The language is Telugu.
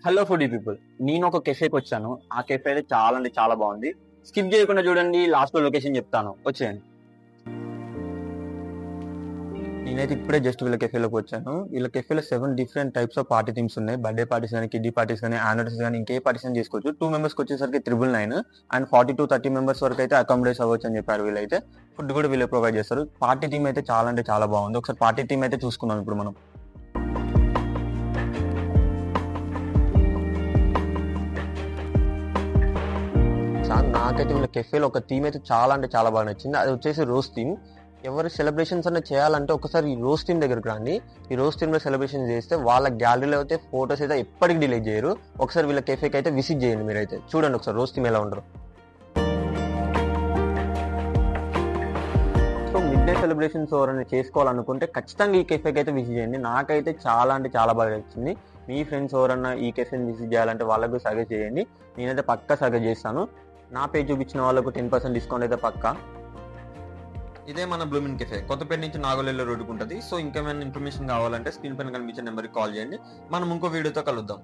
Hello foodie people. నేను ఒక కెఫేకి వచ్చాను. ఆ కెఫే అయితే చాలా అంటే చాలా బాగుంది. స్కిప్ చేయకుండా చూడండి, లాస్ట్ లో లొకేషన్ చెప్తాను, వచ్చేయండి. నేనైతే ఇప్పుడే జస్ట్ వీళ్ళ కెఫేలోకి వచ్చాను. వీళ్ళ కెఫేలో 7 different types of party themes ఉన్నాయి. బర్త్డే పార్టీస్ కానీ, కిడ్డీ పార్టీస్ కానీ, యానివర్సరీస్ కానీ, ఇంకే పార్టీస్ అని చేసుకోవచ్చు. 2 మెంబర్స్కి వచ్చేసరికి 999 అండ్ 40 to 30 మెంబర్స్ వరకు అయితే అకామిడేట్ అవ్వచ్చు అని చెప్పారు. వీళ్ళైతే ఫుడ్ కూడా వీళ్ళే ప్రొవైడ్ చేస్తారు. పార్టీ థీమ్ అయితే చాలా అంటే చాలా బాగుంది. ఒకసారి పార్టీ థీమ్ అయితే చూసుకుందాం ఇప్పుడు మనం. నాకైతే వీళ్ళ కెఫేలో ఒక థీమ్ అయితే చాలా అంటే చాలా బాగా నచ్చింది. అది వచ్చేసి రోజ్ థీమ్. ఎవరు సెలబ్రేషన్స్ అన్న చేయాలంటే ఒకసారి ఈ రోజ్ థీమ్ దగ్గరికి రండి. ఈ రోజ్ థీమ్ లో సెలబ్రేషన్ చేస్తే వాళ్ళ గ్యాలరీలో అయితే ఫోటోస్ అయితే ఎప్పటికి డిలీట్ చేయరు. ఒకసారి వీళ్ళ కెఫేకి అయితే విజిట్ చేయండి. మీరైతే చూడండి ఒకసారి రోజ్ థీమ్ ఎలా ఉండరు. సో మిడ్ డే సెలబ్రేషన్స్ ఎవరైనా చేసుకోవాలనుకుంటే ఖచ్చితంగా ఈ కెఫేకి అయితే విజిట్ చేయండి. నాకైతే చాలా అంటే చాలా బాగా నచ్చింది. మీ ఫ్రెండ్స్ ఎవరన్నా ఈ కెఫేని విజిట్ చేయాలంటే వాళ్ళకు సజెస్ట్ చేయండి. నేనైతే పక్కా సజెస్ట్ చేస్తాను. నా పేజ్ చూపించిన వాళ్ళకు 10% డిస్కౌంట్ అయితే పక్కా. ఇదే మన బ్లూమిన్ కెఫే, కొత్తపేట నుంచి నాగోలెల్లో రోడ్డుకు ఉంటుంది. సో ఇంకేమైనా ఇన్ఫర్మేషన్ కావాలంటే స్క్రీన్ పైన కనిపించే నెంబర్కి కాల్ చేయండి. మనం ఇంకో వీడియోతో కలుద్దాం.